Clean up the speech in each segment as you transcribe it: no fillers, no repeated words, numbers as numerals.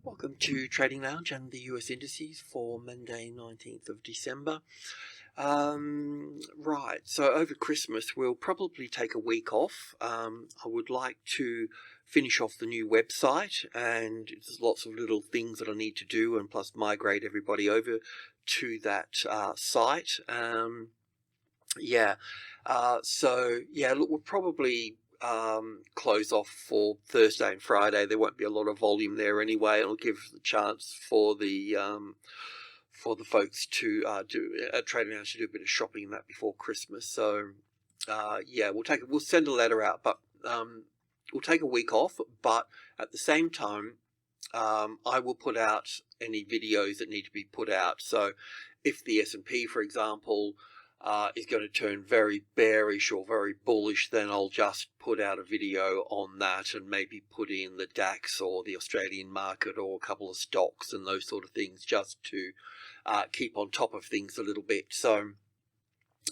Welcome to Trading Lounge and the US indices for Monday 19th of December. Right, so over Christmas we'll probably take a week off. I would like to finish off the new website, and there's lots of little things that I need to do, and plus migrate everybody over to that site. Look, we'll probably close off for Thursday and Friday. There won't be a lot of volume there anyway. It'll give the chance for the folks to TradingLounge to do a bit of shopping and that before Christmas. So we'll send a letter out, but we'll take a week off. But at the same time, I will put out any videos that need to be put out. So if the S&P, for example, is going to turn very bearish or very bullish, then I'll just put out a video on that and maybe put in the DAX or the Australian market or a couple of stocks and those sort of things, just to keep on top of things a little bit. So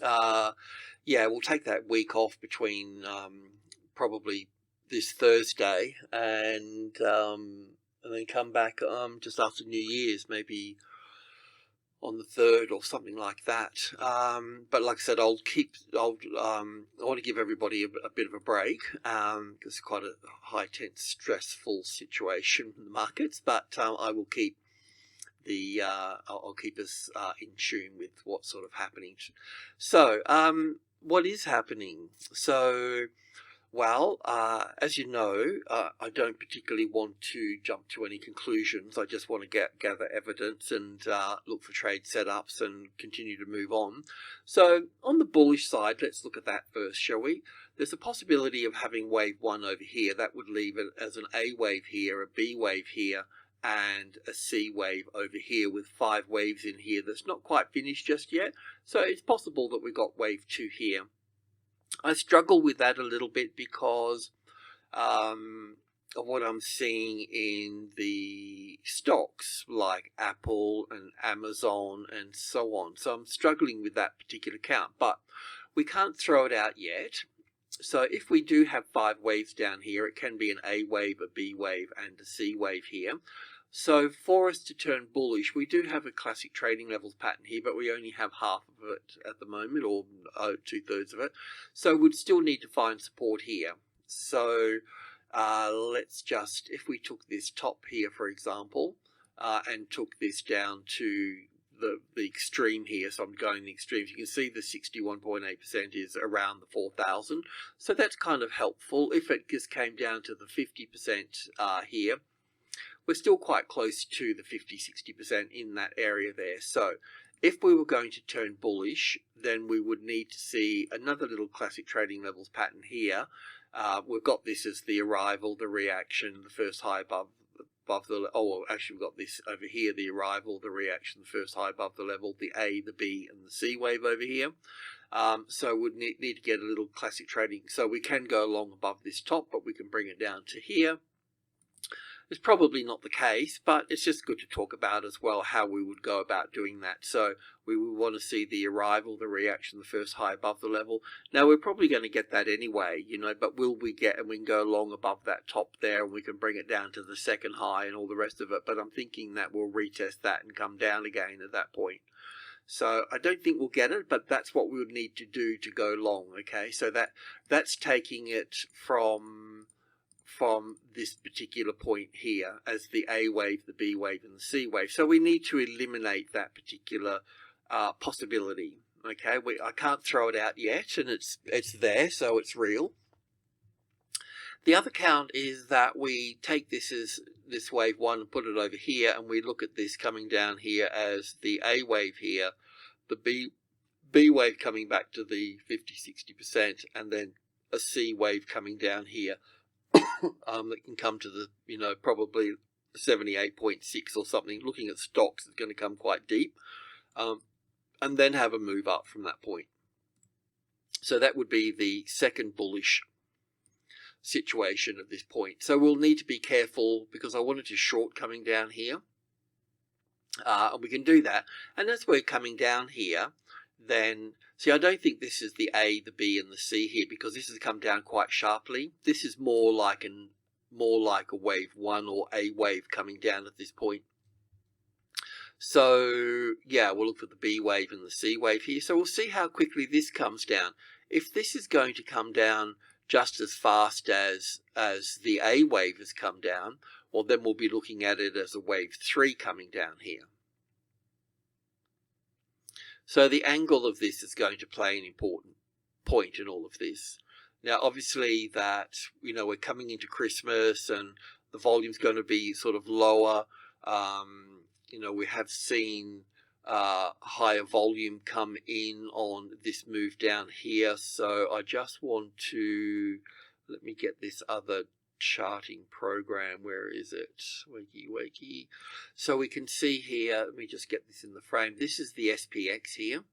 we'll take that week off between probably this Thursday and then come back just after New Year's, maybe on the 3rd or something like that. But like I said, I want to give everybody a bit of a break, because it's quite a high tense, stressful situation in the markets. But I will keep I'll keep us in tune with what's sort of happening. So what is happening? So, well, as you know, I don't particularly want to jump to any conclusions. I just want to gather evidence and look for trade setups and continue to move on. So on the bullish side, let's look at that first, shall we? There's a possibility of having wave 1 over here. That would leave it as an A wave here, a B wave here, and a C wave over here, with 5 waves in here that's not quite finished just yet. So it's possible that we've got wave 2 here. I struggle with that a little bit because of what I'm seeing in the stocks like Apple and Amazon and so on. So I'm struggling with that particular count, but we can't throw it out yet. So if we do have 5 waves down here, it can be an A wave, a B wave, and a C wave here. So for us to turn bullish, we do have a classic trading levels pattern here, but we only have half of it at the moment, or 2/3 of it. So we'd still need to find support here. So let's just, if we took this top here, for example, and took this down to the extreme here, so I'm going the extremes, you can see the 61.8% is around the 4,000. So that's kind of helpful. If it just came down to the 50% here, we're still quite close to the 50-60% in that area there. So if we were going to turn bullish, then we would need to see another little classic trading levels pattern here. We've got this as the arrival, the reaction, the first high above the, actually we've got this over here, the arrival, the reaction, the first high above the level, the A, the B, and the C wave over here. So we'd need to get a little classic trading. So we can go along above this top, but we can bring it down to here. It's probably not the case, but it's just good to talk about as well how we would go about doing that. So we would want to see the arrival, the reaction, the first high above the level. Now we're probably going to get that anyway, but will we get, and we can go along above that top there, and we can bring it down to the second high and all the rest of it. But I'm thinking that we'll retest that and come down again at that point. So I don't think we'll get it, but that's what we would need to do to go long. Okay, so that's taking it from this particular point here as the A wave, the B wave, and the C wave. So we need to eliminate that particular possibility. Okay, I can't throw it out yet, and it's there, so it's real. The other count is that we take this as this wave 1 and put it over here, and we look at this coming down here as the A wave here, the B wave coming back to the 50-60%, and then a C wave coming down here. That can come to the, probably 78.6 or something. Looking at stocks, it's going to come quite deep, and then have a move up from that point. So that would be the second bullish situation at this point. So we'll need to be careful, because I wanted to short coming down here, and we can do that. And as we're coming down here, then see, I don't think this is the A, the B, and the C here, because this has come down quite sharply. This is more like more like a wave 1 or a wave coming down at this point. So yeah, we'll look for the B wave and the C wave here. So we'll see how quickly this comes down. If this is going to come down just as fast as the A wave has come down, well, then we'll be looking at it as a wave 3 coming down here. So the angle of this is going to play an important point in all of this. Now, obviously that, you know, we're coming into Christmas and the volume's going to be sort of lower. You know, we have seen higher volume come in on this move down here. So I just want to, let me get this other charting program. Where is it? Wakey. So we can see here, let me just get this in the frame. This is the SPX here.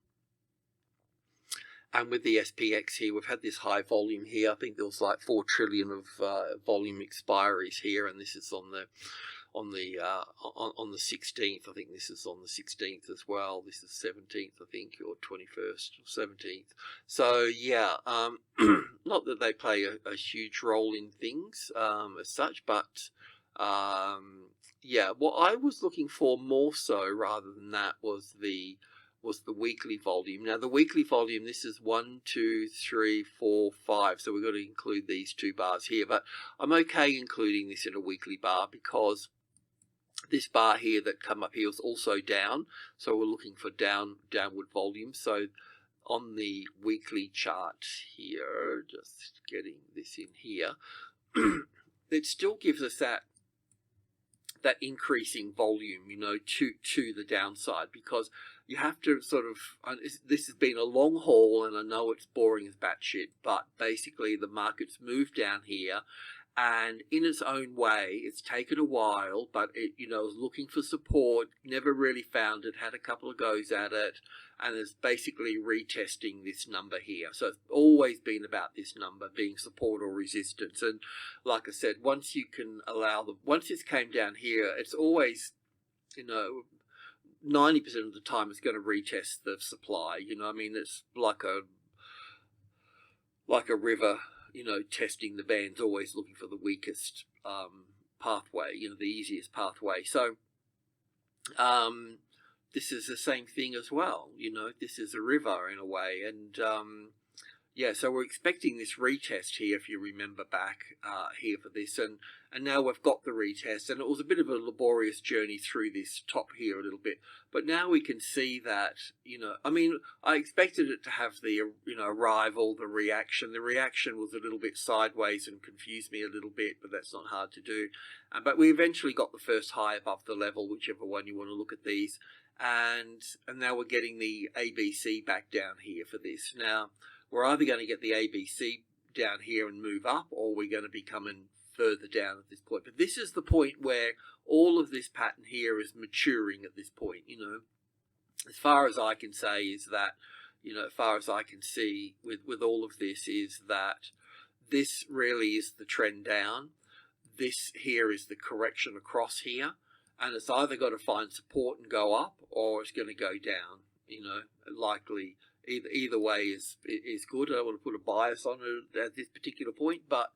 And with the SPX here, we've had this high volume here. I think there was like 4 trillion of volume expiries here, and this is on the 16th. I think this is on the 16th as well. This is 17th, I think, or 21st or 17th. So yeah, not that they play a huge role in things as such, but yeah, what I was looking for more so rather than that was the weekly volume. Now the weekly volume, this is 1, 2, 3, 4, 5. So we've got to include these 2 bars here, but I'm okay including this in a weekly bar because this bar here that come up here is also down. So we're looking for downward volume. So on the weekly chart here, just getting this in here, it still gives us that increasing volume, you know, to the downside, because you have to sort of, this has been a long haul and I know it's boring as batshit, but basically the market's moved down here and in its own way, it's taken a while, but it, you know, was looking for support, never really found it, had a couple of goes at it, and is basically retesting this number here. So it's always been about this number being support or resistance. And like I said, once you can allow once this came down here, it's always, you know, 90% of the time it's going to retest the supply. You know, I mean, it's like a river, you know, testing the bands, always looking for the weakest pathway, you know, the easiest pathway. So this is the same thing as well, you know, this is a river in a way. And yeah, so we're expecting this retest here, if you remember back here for this, and now we've got the retest, and it was a bit of a laborious journey through this top here a little bit, but now we can see that, you know, I mean, I expected it to have the, you know, arrival, the reaction was a little bit sideways and confused me a little bit, but that's not hard to do. But we eventually got the first high above the level, whichever one you want to look at these, and now we're getting the ABC back down here for this. Now we're either going to get the ABC down here and move up, or we're going to be coming further down at this point. But this is the point where all of this pattern here is maturing at this point, you know. As far as I can say is that, you know, as far as I can see with all of this is that this really is the trend down. This here is the correction across here. And it's either got to find support and go up, or it's going to go down, you know, likely. Either way is good. I don't want to put a bias on it at this particular point, but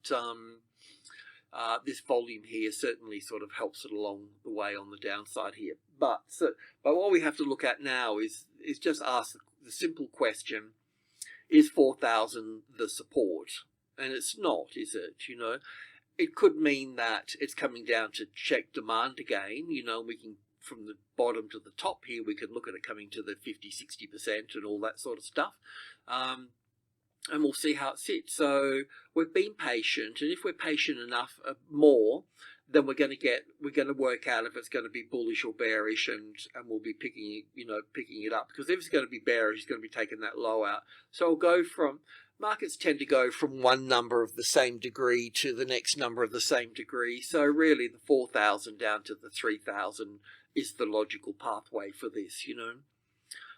this volume here certainly sort of helps it along the way on the downside here. But what we have to look at now is just ask the simple question: is 4,000 the support? And it's not, is it? You know, it could mean that it's coming down to check demand again. You know, we can, from the bottom to the top here, we can look at it coming to the 50-60% and all that sort of stuff, and we'll see how it sits. So we've been patient, and if we're patient enough more, then we're going to work out if it's going to be bullish or bearish, and we'll be picking it up, because if it's going to be bearish, it's going to be taking that low out. So we'll go from, markets tend to go from one number of the same degree to the next number of the same degree. So really the 4,000 down to the 3,000 is the logical pathway for this, you know.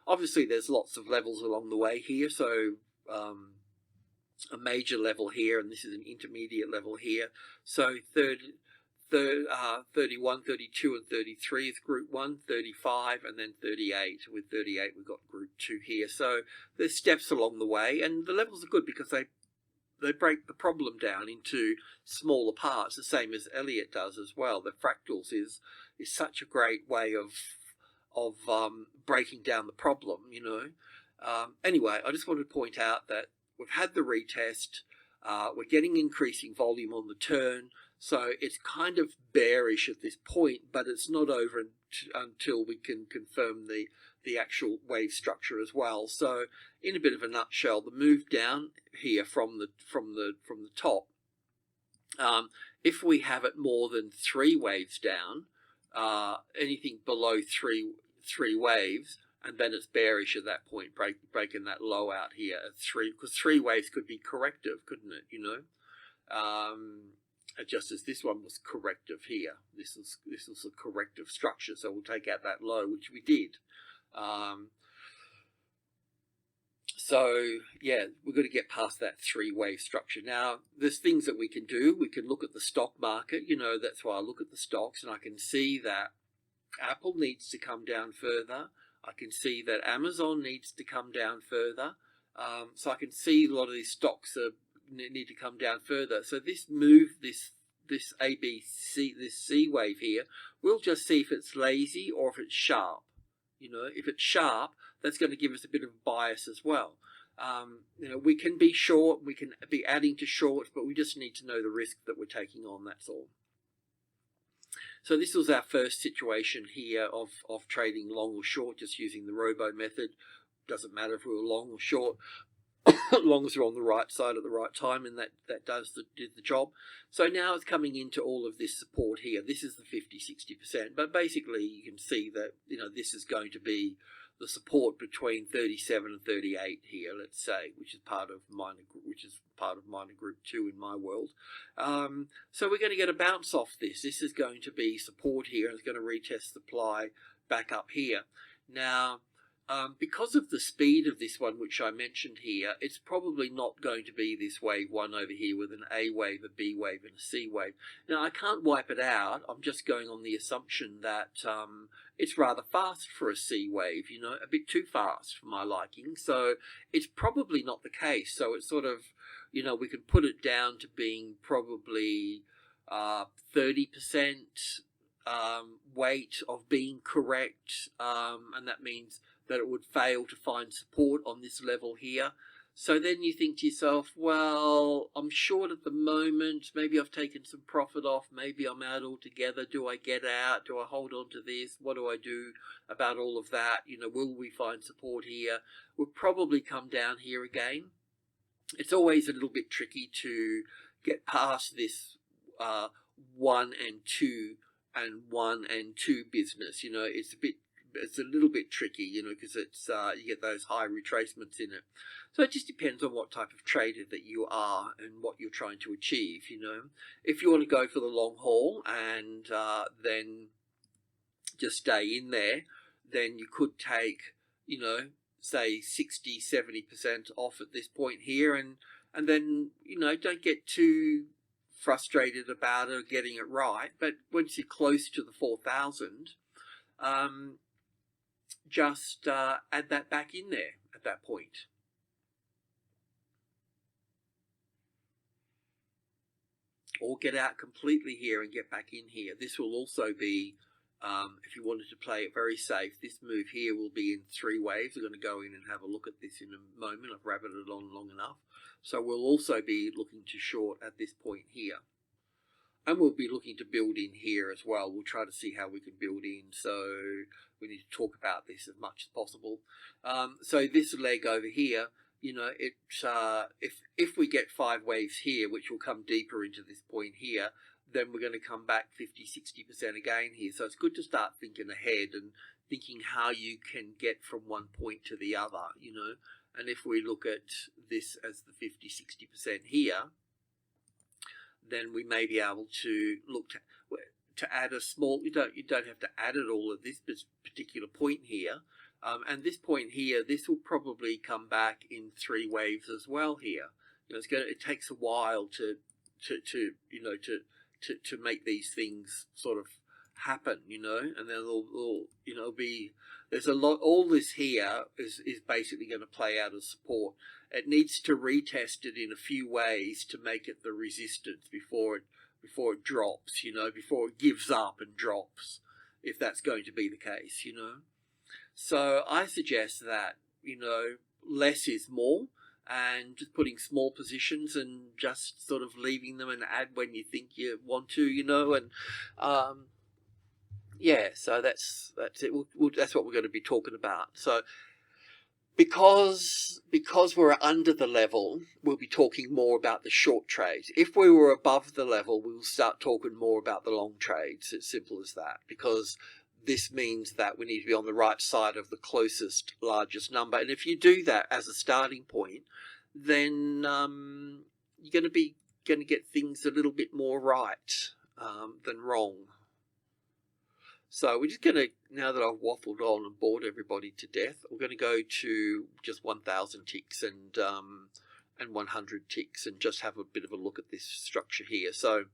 Obviously there's lots of levels along the way here. So a major level here, and this is an intermediate level here. So 31, 32 and 33 is group 1, 35 and then 38. With 38 we've got group 2 here. So there's steps along the way, and the levels are good because they break the problem down into smaller parts, the same as Elliott does as well. The fractals is such a great way of breaking down the problem, you know. Anyway, I just wanted to point out that we've had the retest. We're getting increasing volume on the turn, so it's kind of bearish at this point, but it's not over until we can confirm the actual wave structure as well. So in a bit of a nutshell, the move down here from the top, if we have it more than 3 waves down, anything below three waves, and then it's bearish at that point, breaking that low out here at 3, because 3 waves could be corrective, couldn't it, you know? Just as this one was corrective here. This was a corrective structure, so we'll take out that low, which we did. So yeah, we're going to get past that 3-wave structure. Now, there's things that we can do. We can look at the stock market, you know, that's why I look at the stocks, and I can see that Apple needs to come down further. I can see that Amazon needs to come down further. So I can see a lot of these stocks need to come down further. So this move, this ABC, this C wave here, we'll just see if it's lazy or if it's sharp. You know, if it's sharp, that's going to give us a bit of bias as well. You know, we can be short, we can be adding to short, but we just need to know the risk that we're taking on, that's all. So this was our first situation here of trading long or short, just using the robo method. Doesn't matter if we were long or short, as long as we're on the right side at the right time, and that did the job. So now it's coming into all of this support here. This is the 50-60%, but basically you can see that, you know, this is going to be the support between 37 and 38 here, let's say, which is part of minor group 2 in my world. So we're going to get a bounce off this. This is going to be support here, and it's going to retest supply back up here. Now, because of the speed of this one, which I mentioned here, it's probably not going to be this wave one over here with an A wave, a B wave, and a C wave. Now, I can't wipe it out. I'm just going on the assumption that it's rather fast for a C wave, you know, a bit too fast for my liking. So it's probably not the case. So it's sort of, you know, we can put it down to being probably 30% weight of being correct, and that means that it would fail to find support on this level here. So then you think to yourself, well, I'm short at the moment, maybe I've taken some profit off, maybe I'm out altogether. Do I get out? Do I hold on to this? What do I do about all of that? You know, will we find support here? We'll probably come down here again. It's always a little bit tricky to get past this 1 and 2 and 1 and 2 business. You know, it's a little bit tricky, you know, because it's you get those high retracements in it. So it just depends on what type of trader that you are and what you're trying to achieve, you know. If you want to go for the long haul and then just stay in there, then you could take, you know, say 60-70% off at this point here, and then, you know, don't get too frustrated about it or getting it right. But once you're close to the 4,000, just add that back in there at that point. Or get out completely here and get back in here. This will also be, if you wanted to play it very safe, this move here will be in 3 waves. We're going to go in and have a look at this in a moment. I've rabbited on long enough. So we'll also be looking to short at this point here. And we'll be looking to build in here as well. We'll try to see how we can build in. So we need to talk about this as much as possible. So this leg over here, you know, if we get 5 waves here, which will come deeper into this point here, then we're going to come back 50-60% again here. So it's good to start thinking ahead and thinking how you can get from one point to the other, you know. And if we look at this as the 50-60% here, then we may be able to look to add a small, you don't have to add it all at this particular point here. And this point here, this will probably come back in 3 waves as well here. You know, it takes a while to make these things sort of happen, you know, and then there's a lot. All this here is basically going to play out as support. it needs to retest it in a few ways to make it the resistance before it drops, you know, before it gives up and drops, if that's going to be the case, you know. So I suggest that, you know, less is more, and just putting small positions and just sort of leaving them and add when you think you want to, you know. And yeah, so that's it. That's what we're going to be talking about. So because we're under the level, we'll be talking more about the short trades. If we were above the level, we'll start talking more about the long trades. It's simple as that, because this means that we need to be on the right side of the closest largest number. And if you do that as a starting point, then you're going to get things a little bit more right than wrong. So we're just going to, now that I've waffled on and bored everybody to death, we're going to go to just 1,000 ticks and 100 ticks and just have a bit of a look at this structure here. So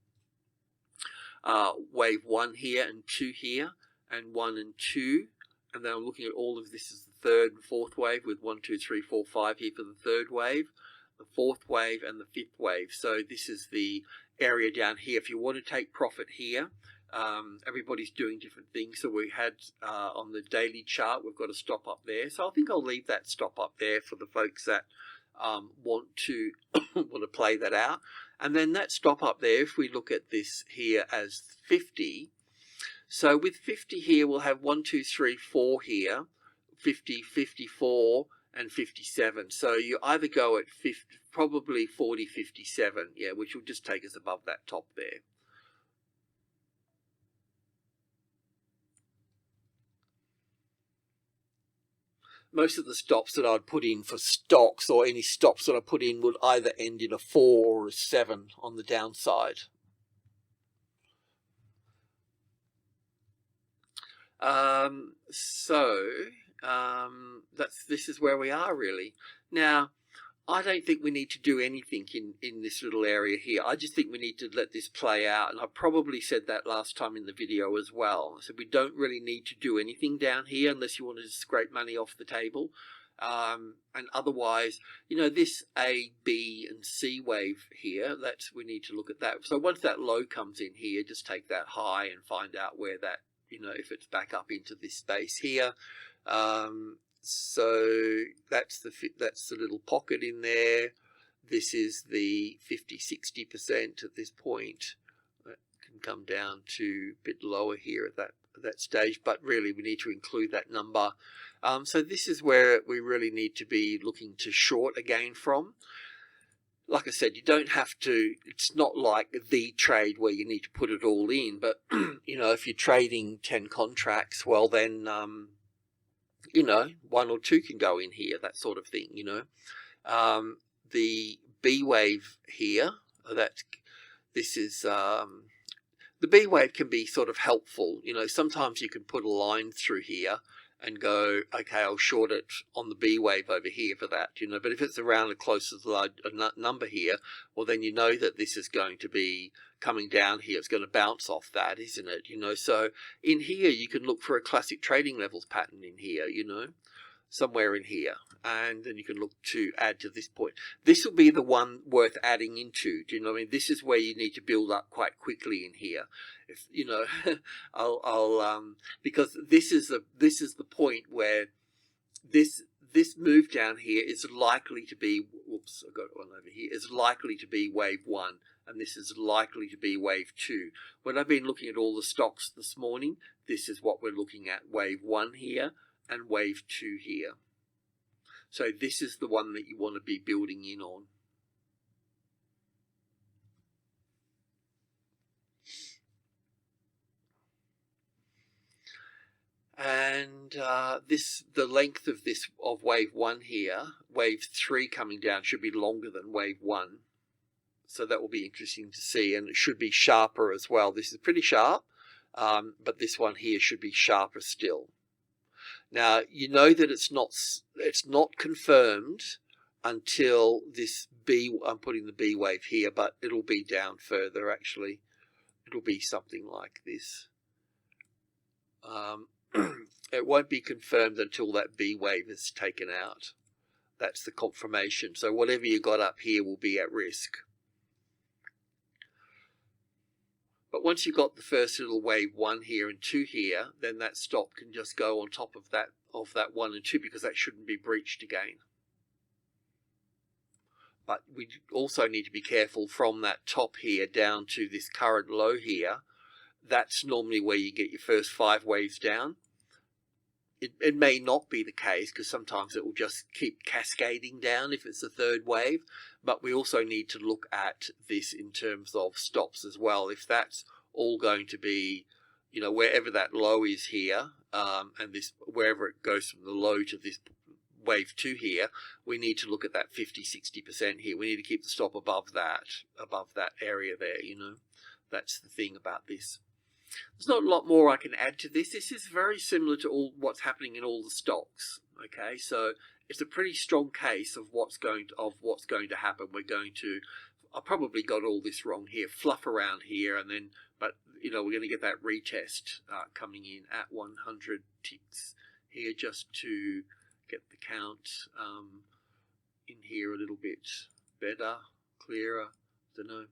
wave 1 here and 2 here, and 1 and 2, and then I'm looking at all of this as the third and fourth wave, with 1, 2, 3, 4, 5 here for the third wave, the fourth wave, and the fifth wave. So this is the area down here. If you want to take profit here, everybody's doing different things. So we had on the daily chart, we've got a stop up there. So I think I'll leave that stop up there for the folks that want to play that out. And then that stop up there, if we look at this here as 50. So with 50 here, we'll have 1, 2, 3, 4 here, 50, 54, and 57. So you either go at 50, probably 40, 57, yeah, which will just take us above that top there. Most of the stops that I'd put in for stocks, or any stops that I put in, would either end in a 4 or a 7 on the downside. This is where we are really. Now, I don't think we need to do anything in this little area here. I just think we need to let this play out, and I probably said that last time in the video as well. I said we don't really need to do anything down here unless you want to scrape money off the table. And otherwise, you know, this A, B, and C wave here, we need to look at that. So once that low comes in here, just take that high and find out where that, you know, if it's back up into this space here. So that's the little pocket in there. This is the 50-60% at this point. That can come down to a bit lower here at that stage, but really we need to include that number. So this is where we really need to be looking to short again from. Like I said, you don't have to, it's not like the trade where you need to put it all in, but you know, if you're trading 10 contracts, well then, you know, 1 or 2 can go in here, that sort of thing, you know. The B wave here, this is, the B wave can be sort of helpful. You know, sometimes you can put a line through here and go, okay, I'll short it on the B wave over here for that, you know. But if it's around a closest large number here, well, then you know that this is going to be coming down here. It's going to bounce off that, isn't it? You know, so in here you can look for a classic trading levels pattern in here, you know, somewhere in here, and then you can look to add to this point. This will be the one worth adding into. Do you know what I mean? This is where you need to build up quite quickly in here. If you know, because this is the point where this move down here is likely to be, whoops, I got one over here, is likely to be wave 1, and this is likely to be wave 2. When I've been looking at all the stocks this morning, this is what we're looking at, wave 1 here and wave 2 here. So this is the one that you want to be building in on. And the length of this, of wave 1 here, wave 3 coming down, should be longer than wave 1. So that will be interesting to see, and it should be sharper as well. This is pretty sharp, but this one here should be sharper still. Now, you know that it's not confirmed until this B, I'm putting the B wave here, but it'll be down further actually. It'll be something like this. It won't be confirmed until that B wave is taken out. That's the confirmation. So whatever you got up here will be at risk. But once you've got the first little wave 1 here and 2 here, then that stop can just go on top of that 1 and 2, because that shouldn't be breached again. But we also need to be careful from that top here down to this current low here. That's normally where you get your first 5 waves down. It may not be the case, because sometimes it will just keep cascading down if it's the 3rd wave. But we also need to look at this in terms of stops as well. If that's all going to be, you know, wherever that low is here, and this, wherever it goes from the low to this wave 2 here, we need to look at that 50-60% here. We need to keep the stop above that area there, you know. That's the thing about this. There's not a lot more I can add to this. This is very similar to all what's happening in all the stocks. Okay, so it's a pretty strong case of what's going to happen. I probably got all this wrong here. Fluff around here, and then, but you know, we're going to get that retest coming in at 100 ticks here, just to get the count in here a little bit better, clearer. Don't know.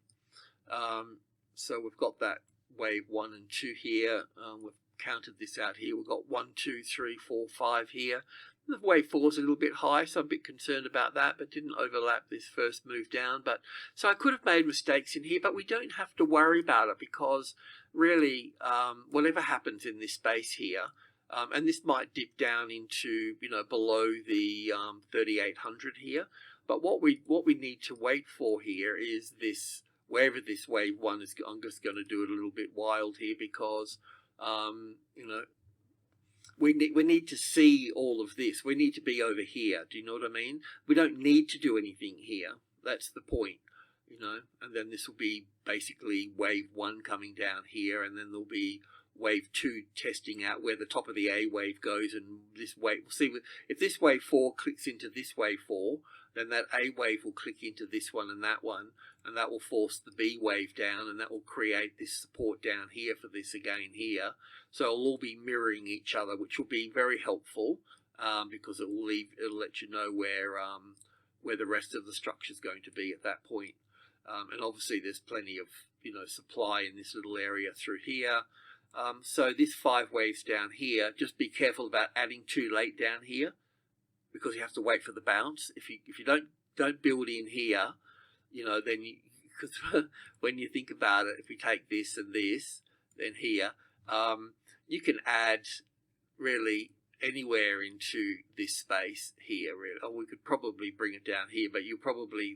So we've got that wave 1 and 2 here. We've counted this out here. We've got 1, 2, 3, 4, 5 here. The wave 4 is a little bit high, so I'm a bit concerned about that, but didn't overlap this first move down. But so I could have made mistakes in here, but we don't have to worry about it, because really whatever happens in this space here, and this might dip down into, you know, below the 3800 here, but what we need to wait for here is this, wherever this wave 1 is. I'm just going to do it a little bit wild here, because you know, we need to see all of this. We need to be over here. Do you know what I mean? We don't need to do anything here. That's the point, you know. And then this will be basically wave 1 coming down here, and then there'll be wave 2 testing out where the top of the A wave goes, and this wave, we'll see if this wave 4 clicks into this wave 4, then that A wave will click into this one, and that will force the B wave down, and that will create this support down here for this again here. So it'll all be mirroring each other, which will be very helpful, because it'll let you know where the rest of the structure is going to be at that point. And obviously there's plenty of, you know, supply in this little area through here. So this 5 waves down here, just be careful about adding too late down here, because you have to wait for the bounce. If you don't build in here, you know, then because when you think about it, if we take this and this, then here, you can add really anywhere into this space here, really. Or we could probably bring it down here, but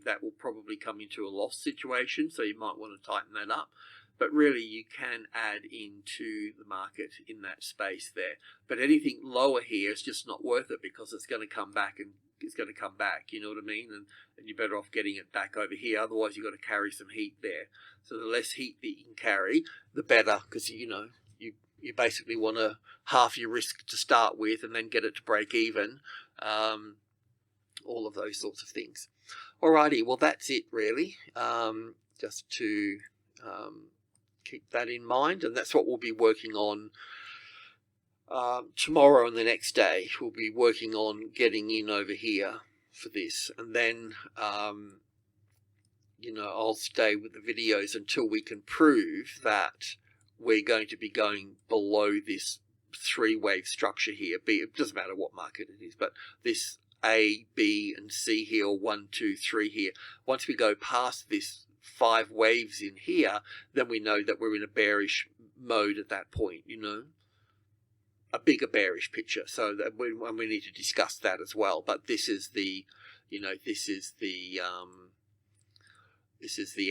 that will probably come into a loss situation, so you might want to tighten that up. But really, you can add into the market in that space there. But anything lower here is just not worth it, because it's going to come back, and it's going to come back, you know what I mean? And you're better off getting it back over here. Otherwise, you've got to carry some heat there. So the less heat that you can carry, the better, because, you know, you basically want to half your risk to start with, and then get it to break even. All of those sorts of things. Alrighty, well, that's it really. Just to keep that in mind, and that's what we'll be working on tomorrow and the next day. We'll be working on getting in over here for this, and then you know, I'll stay with the videos until we can prove that we're going to be going below this 3-wave structure here. It doesn't matter what market it is, but this A, B, and C here, or 1, 2, 3 here. Once we go past this 5 waves in here, then we know that we're in a bearish mode at that point, you know, a bigger bearish picture. So that we need to discuss that as well. But this is the, you know, this is the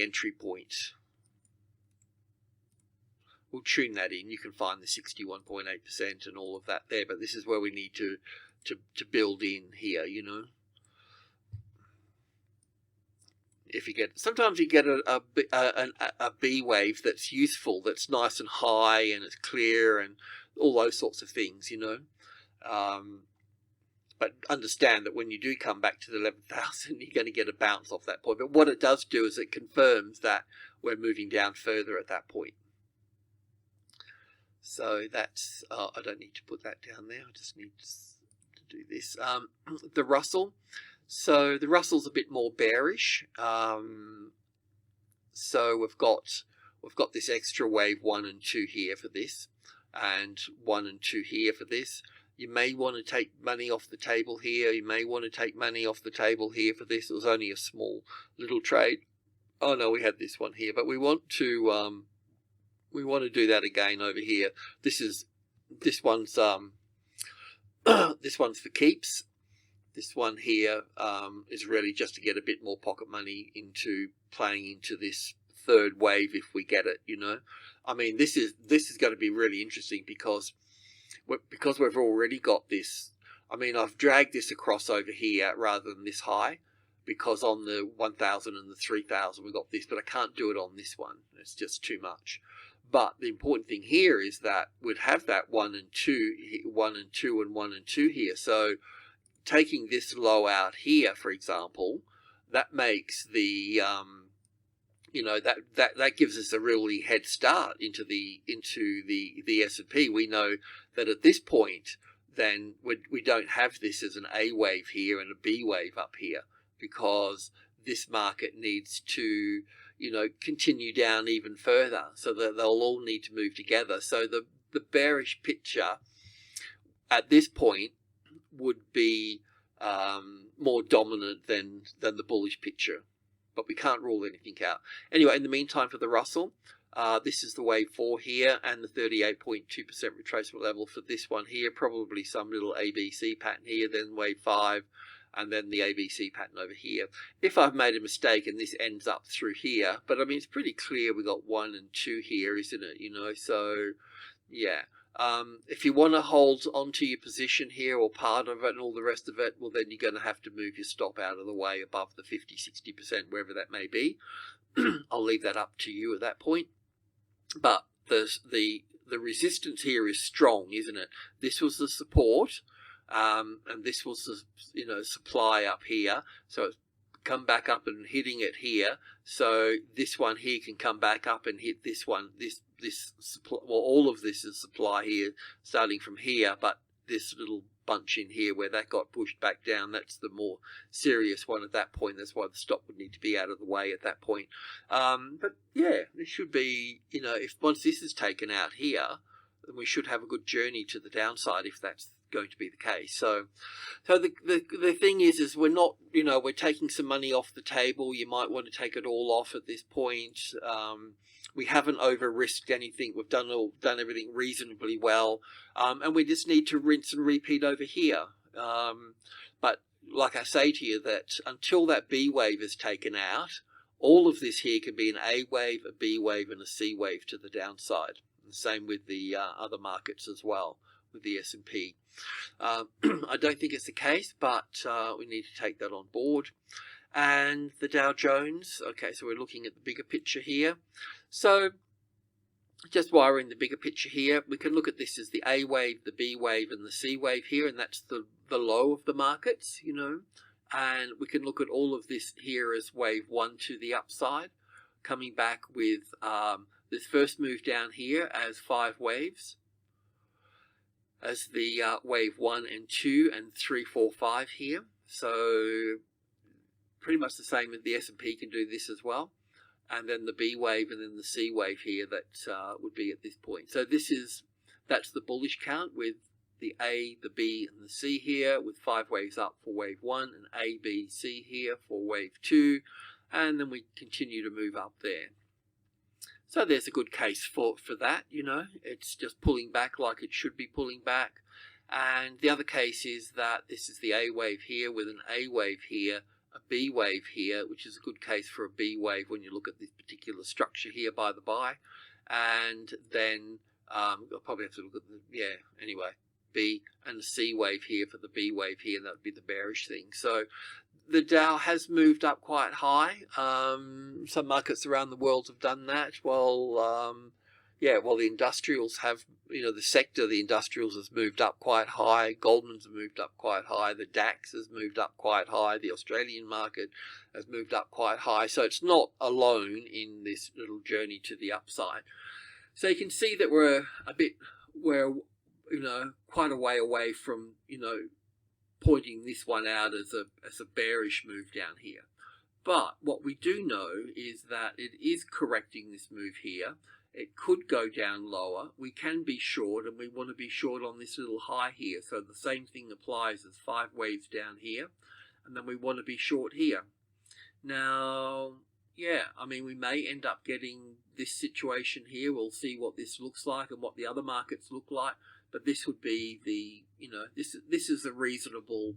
entry point. We'll tune that in. You can find the 61.8% and all of that there, but this is where we need to build in here, you know. If you get, sometimes you get a B wave that's useful, that's nice and high, and it's clear, and all those sorts of things, you know. But understand that when you do come back to the 11,000, you're going to get a bounce off that point. But what it does do is it confirms that we're moving down further at that point. So that's, I don't need to put that down there. I just need to do this. The Russell. So the Russell's a bit more bearish. So we've got this extra wave 1 and 2 here for this, and 1 and 2 here for this. You may want to take money off the table here. You may want to take money off the table here for this. It was only a small little trade. Oh no, we had this one here, but we want to do that again over here. This one's this one's for keeps. This one here is really just to get a bit more pocket money into playing into this third wave if we get it, you know. I mean, this is going to be really interesting because we've already got this. I mean, I've dragged this across over here rather than this high, because on the 1000 and the 3000 we got this, but I can't do it on this one. It's just too much. But the important thing here is that we'd have that 1 and 2, 1 and 2 and 1 and 2 here. So taking this low out here, for example, that makes the you know, that gives us a really head start into the S&P. We know that at this point, then we don't have this as an A wave here and a B wave up here, because this market needs to, you know, continue down even further, so that they'll all need to move together. So the bearish picture at this point would be more dominant than the bullish picture, but we can't rule anything out. Anyway, in the meantime, for the Russell, this is the wave 4 here and the 38.2% retracement level for this one here, probably some little ABC pattern here, then wave 5, and then the ABC pattern over here. If I've made a mistake and this ends up through here, but I mean, it's pretty clear we got 1 and 2 here, isn't it? You know, so yeah. If you want to hold onto your position here or part of it and all the rest of it, well, then you're going to have to move your stop out of the way above the 50-60%, wherever that may be. I'll leave that up to you at that point. But the resistance here is strong, isn't it? This was the support, and this was the, you know, supply up here. So it's come back up and hitting it here. So this one here can come back up and hit this one. This supply, well, all of this is supply here, starting from here, but this little bunch in here where that got pushed back down, that's the more serious one at that point. That's why the stop would need to be out of the way at that point. But yeah, it should be, you know, if once this is taken out here, then we should have a good journey to the downside if that's going to be the case. So the thing is we're not, you know, we're taking some money off the table. You might want to take it all off at this point. We haven't over risked anything. We've done everything reasonably well, and we just need to rinse and repeat over here. But like I say to you, that until that B wave is taken out, all of this here can be an A wave, a B wave, and a C wave to the downside. And same with the other markets as well, with the S&P. I don't think it's the case, but we need to take that on board. And the Dow Jones, okay, so we're looking at the bigger picture here. So just while we're in the bigger picture here, we can look at this as the A wave, the B wave, and the C wave here, and that's the low of the markets, you know. And we can look at all of this here as wave 1 to the upside, coming back with this first move down here as 5 waves, as the wave 1 and 2 and 3, 4, 5 here. So pretty much the same as the S&P can do this as well. And then the B wave and then the C wave here that would be at this point. So that's the bullish count with the A, the B, and the C here, with 5 waves up for wave 1 and A, B, C here for wave 2. And then we continue to move up there. So there's a good case for that, you know. It's just pulling back like it should be pulling back. And the other case is that this is the A wave here with an A wave here, a B wave here, which is a good case for a B wave when you look at this particular structure here, by the by. And then I'll probably have to look at anyway, B, and the C wave here for the B wave here, and that would be the bearish thing. So the Dow has moved up quite high. Some markets around the world have done that. Well, the industrials have, you know, the industrials has moved up quite high. Goldman's have moved up quite high. The DAX has moved up quite high. The Australian market has moved up quite high. So it's not alone in this little journey to the upside. So you can see that we're, you know, quite a way away from, you know, pointing this one out as a bearish move down here. But what we do know is that it is correcting this move here. It could go down lower. We can be short, and we want to be short on this little high here. So the same thing applies as 5 waves down here. And then we want to be short here. Now, yeah, I mean, we may end up getting this situation here. We'll see what this looks like and what the other markets look like. But this would be the, you know, this is a reasonable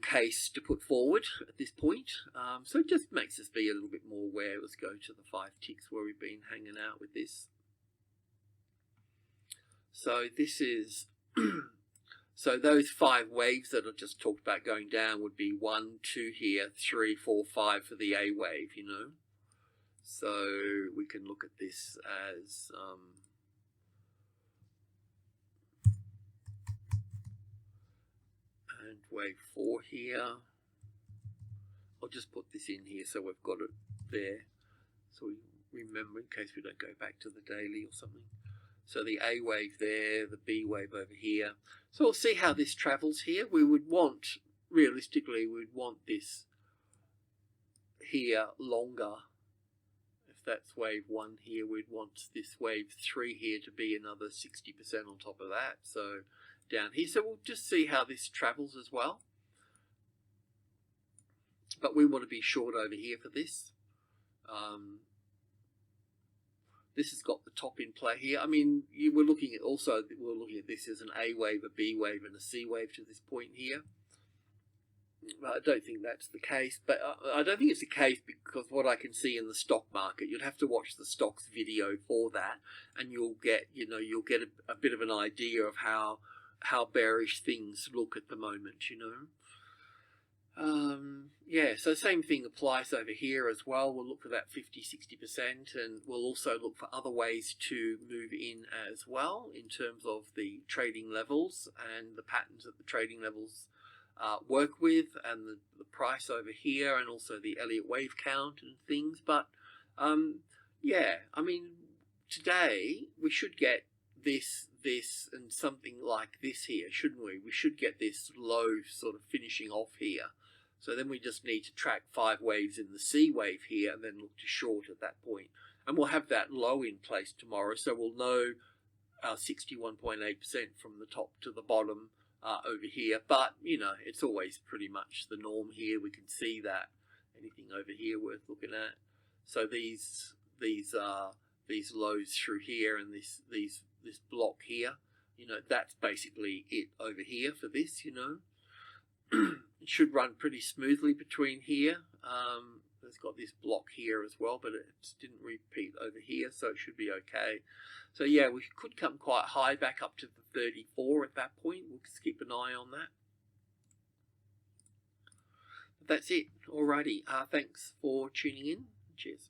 case to put forward at this point. So it just makes us be a little bit more aware. Let's go to the 5 ticks where we've been hanging out with this. So this is so those 5 waves that I just talked about going down would be 1, 2 here, 3, 4, 5 for the A wave, you know. So we can look at this as and wave 4 here. I'll just put this in here so we've got it there, so we remember in case we don't go back to the daily or something. So the A wave there, the B wave over here. So we'll see how this travels here. We would want, realistically, we'd want this here longer. If that's wave 1 here, we'd want this wave 3 here to be another 60% on top of that. So down here, so we'll just see how this travels as well. But we want to be short over here for this. This has got the top in play here. I mean, we're looking at this as an A wave, a B wave, and a C wave to this point here. I don't think that's the case, but I don't think it's the case because what I can see in the stock market, you'd have to watch the stocks video for that, and you'll get, you know, you'll get a bit of an idea of how bearish things look at the moment, you know. Yeah, so same thing applies over here as well. We'll look for that 50-60%, and we'll also look for other ways to move in as well in terms of the trading levels and the patterns that the trading levels work with, and the price over here, and also the Elliott Wave count and things. But yeah, I mean, today we should get this and something like this here, shouldn't we? We should get this low sort of finishing off here. So then we just need to track 5 waves in the C wave here and then look to short at that point. And we'll have that low in place tomorrow, so we'll know 61.8% from the top to the bottom over here. But, you know, it's always pretty much the norm here. We can see that. Anything over here worth looking at. So these lows through here and this block here, you know, that's basically it over here for this, you know. It should run pretty smoothly between here. It's got this block here as well, but it didn't repeat over here, so it should be okay. So yeah, we could come quite high back up to the 34 at that point. We'll just keep an eye on that. But that's it. Alrighty. Thanks for tuning in. Cheers.